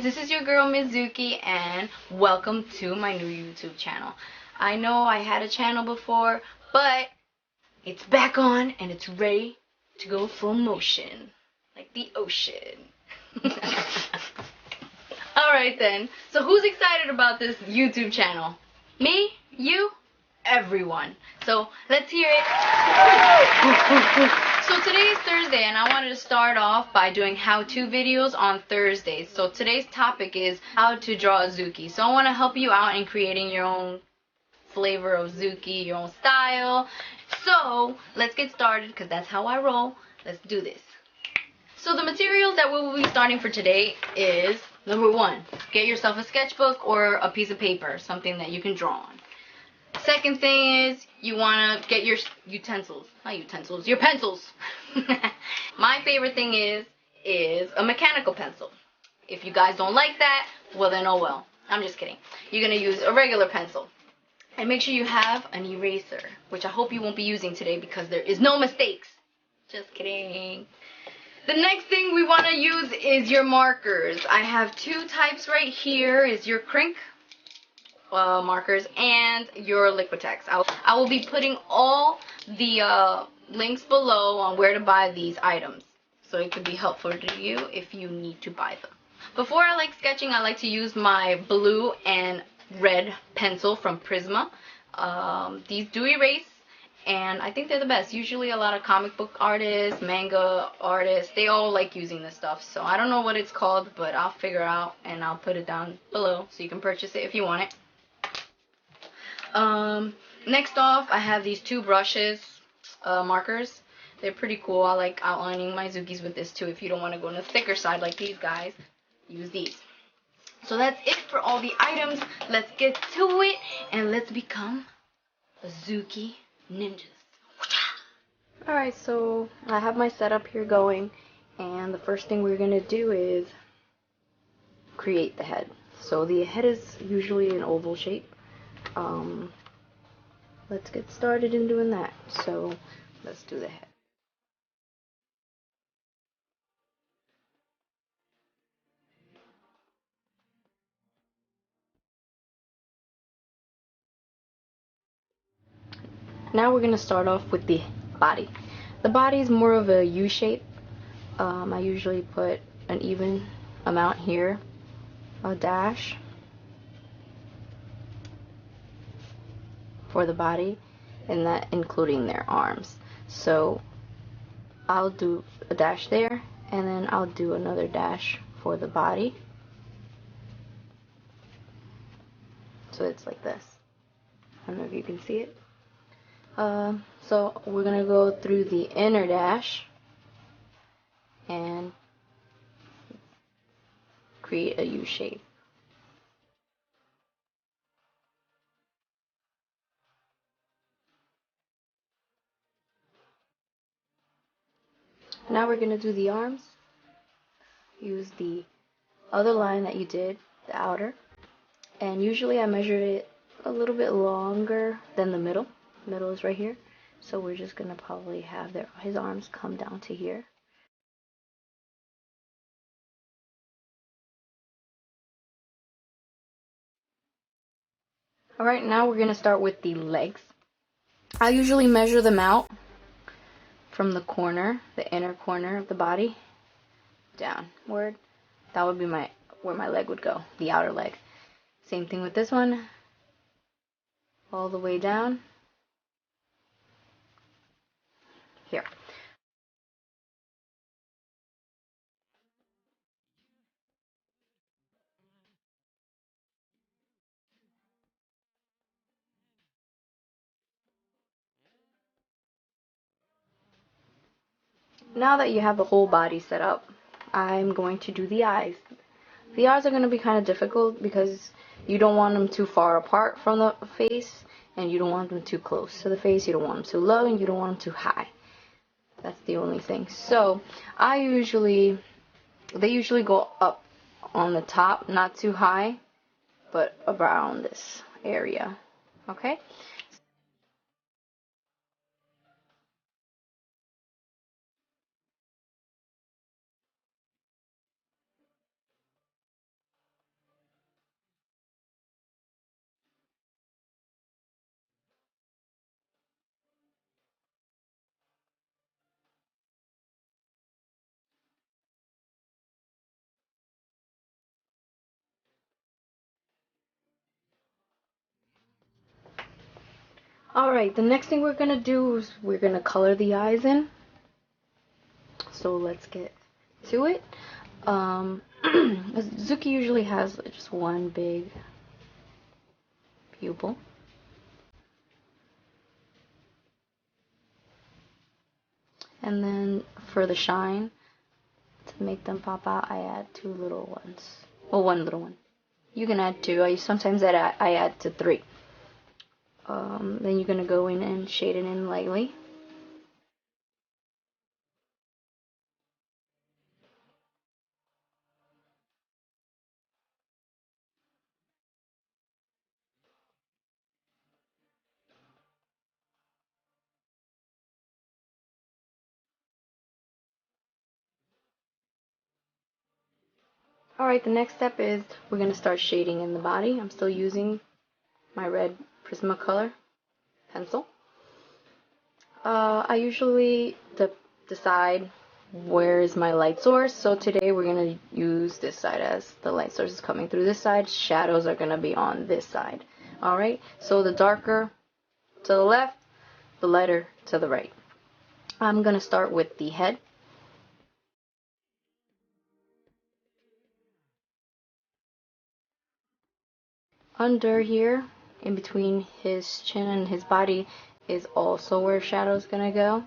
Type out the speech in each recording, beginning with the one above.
guys, this is your girl Mizuki and welcome to my new YouTube channel. I know I had a channel before, but it's back on and it's ready to go full motion, like the ocean. Alright then, so who's excited about this YouTube channel? Me? You? Everyone. So let's hear it. So today is Thursday and I wanted to start off by doing how-to videos on Thursdays. So today's topic is how to draw a Zukie. So I want to help you out in creating your own flavor of Zukie, your own style. So let's get started because that's how I roll. Let's do this. So the materials that we will be starting for today is, number one, get yourself a sketchbook or a piece of paper, something that you can draw on. Second thing is you want to get your utensils, not utensils, your pencils. My favorite thing is a mechanical pencil. If you guys don't like that, well then oh well. I'm just kidding. You're going to use a regular pencil. And make sure you have an eraser, which I hope you won't be using today because there is no mistakes. Just kidding. The next thing we want to use is your markers. I have two types right here. Is your Krink markers and your Liquitex. I will be putting all the links below on where to buy these items, so it could be helpful to you if you need to buy them. Before I like sketching, I like to use my blue and red pencil from Prisma. These do erase, and I think they're the best. Usually a lot of comic book artists, manga artists, they all like using this stuff. So I don't know what it's called, but I'll figure out and I'll put it down below so you can purchase it if you want it. Next off, I have these two brushes, markers. They're pretty cool. I like outlining my Zukies with this too. If you don't want to go on the thicker side like these guys, use these. So that's it for all the items. Let's get to it and let's become a Zukie ninjas. Alright, so I have my setup here going, and the first thing we're going to do is create the head. So the head is usually an oval shape. Let's get started in doing that. So let's do the head. Now we're going to start off with the body. The body is more of a U shape. I usually put an even amount here, a dash for the body, and that including their arms. So I'll do a dash there, and then I'll do another dash for the body. So it's like this. I don't know if you can see it. So we're gonna go through the inner dash and create a U shape. Now we're gonna do the arms. Use the other line that you did, the outer, and usually I measured it a little bit longer than the middle. Middle is right here, so we're just gonna probably have his arms come down to here. Alright, now we're gonna start with the legs. I usually measure them out from the corner, the inner corner of the body, downward. That would be where my leg would go, the outer leg. Same thing with this one, all the way down here. Now that you have the whole body set up, I'm going to do the eyes. The eyes are going to be kind of difficult because you don't want them too far apart from the face, and you don't want them too close to the face. You don't want them too low, and you don't want them too high. That's the only thing. So they usually go up on the top, not too high, but around this area. Okay? Alright, the next thing we're gonna do is we're gonna color the eyes in. So let's get to it. Zukie usually has just one big pupil. And then for the shine, to make them pop out, I add two little ones. Well, one little one. You can add two. Sometimes I add to three. Then you're gonna go in and shade it in lightly. Alright, the next step is we're gonna start shading in the body. I'm still using my red Prismacolor pencil. I usually decide where is my light source. So today we're going to use this side as the light source is coming through this side. Shadows are going to be on this side. Alright, so the darker to the left, the lighter to the right. I'm going to start with the head. Under here, in between his chin and his body, is also where shadow's going to go.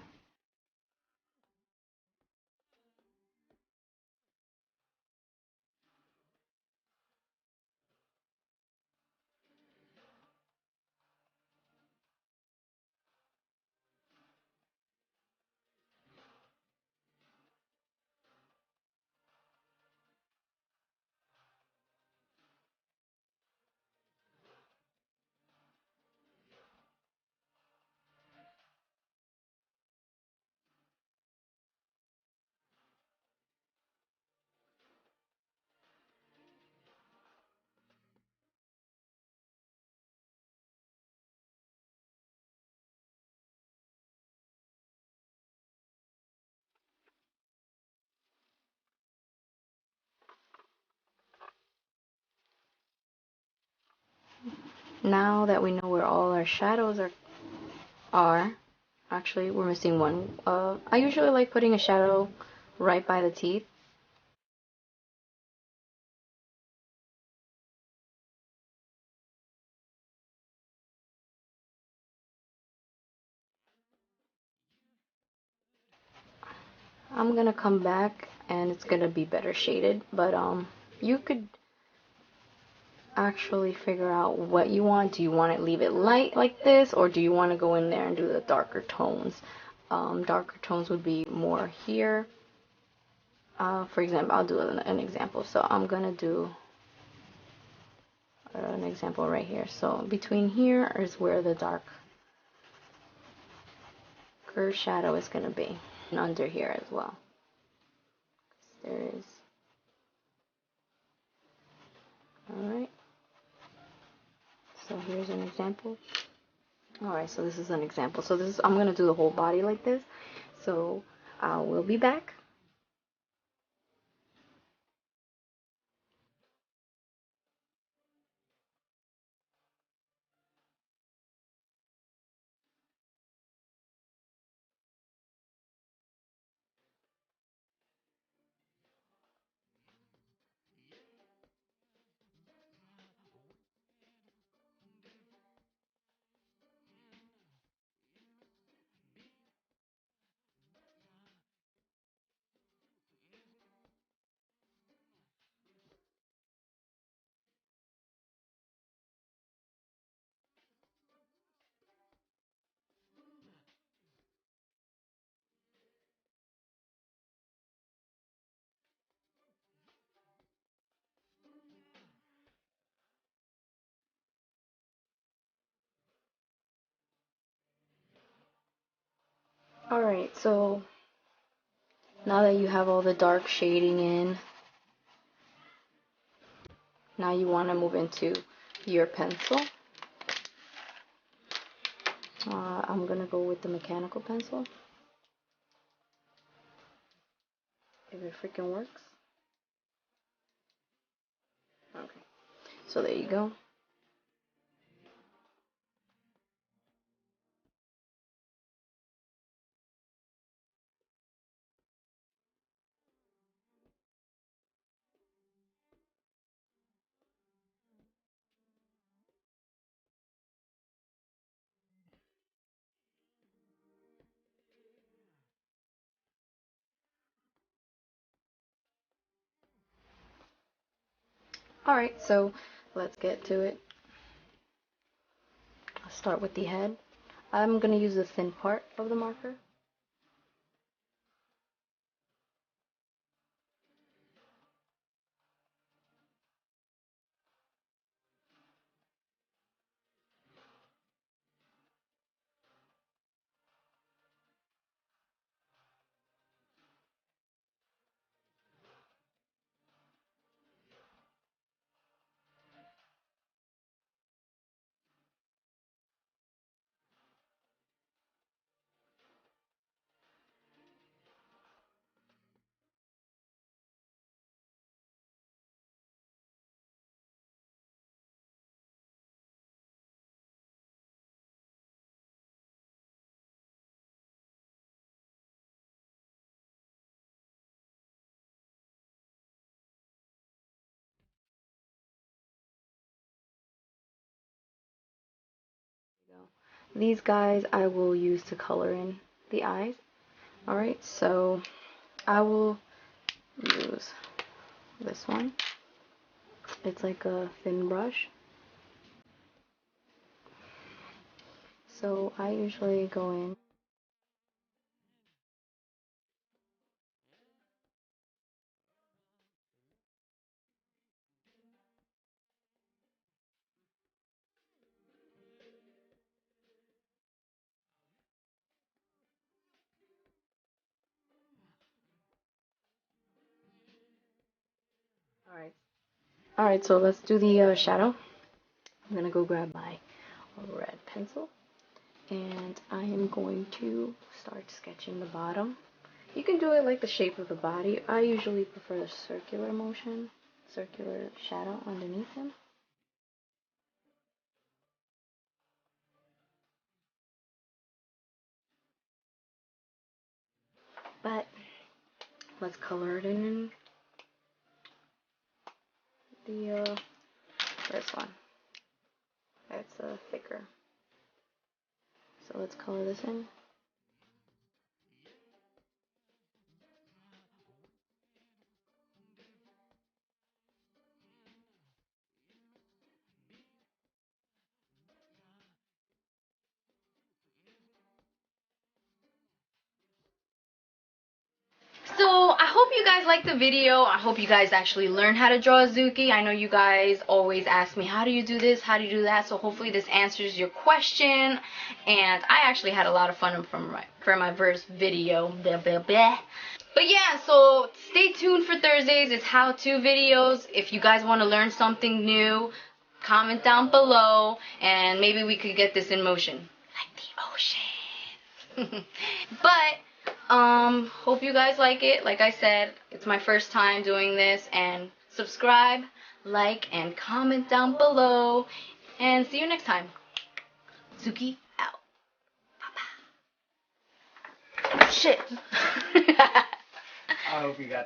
Now that we know where all our shadows are actually we're missing one. I usually like putting a shadow right by the teeth. I'm gonna come back and it's gonna be better shaded, but you could actually figure out what you want. Do you want to leave it light like this, or do you want to go in there and do the darker tones? Darker tones would be more here. For example, I'll do an example. So I'm gonna do an example right here. So between here is where the darker shadow is gonna be, and under here as well. There is. Alright. So here's an example. Alright, so this is an example. So this is, I'm going to do the whole body like this. So I will be back. Alright, so now that you have all the dark shading in, now you want to move into your pencil. I'm going to go with the mechanical pencil, if it freaking works. Okay, so there you go. Alright, so let's get to it. I'll start with the head. I'm going to use the thin part of the marker. These guys I will use to color in the eyes. Alright, so I will use this one. It's like a thin brush. So I usually go in. Alright, so let's do the shadow. I'm gonna go grab my red pencil and I am going to start sketching the bottom. You can do it like the shape of the body. I usually prefer the circular motion, circular shadow underneath him. But let's color it in the this one. It's thicker. So let's color this in. So I hope you guys liked the video. I hope you guys actually learned how to draw a Zukie. I know you guys always ask me, how do you do this? How do you do that? So hopefully this answers your question. And I actually had a lot of fun for my first video. Blah, blah, blah. But yeah, so stay tuned for Thursdays. It's how-to videos. If you guys want to learn something new, comment down below. And maybe we could get this in motion. Like the ocean. But hope you guys like it. Like I said, it's my first time doing this, and subscribe, like, and comment down below, and see you next time. Zukie out. Bye-bye. Shit. I hope you got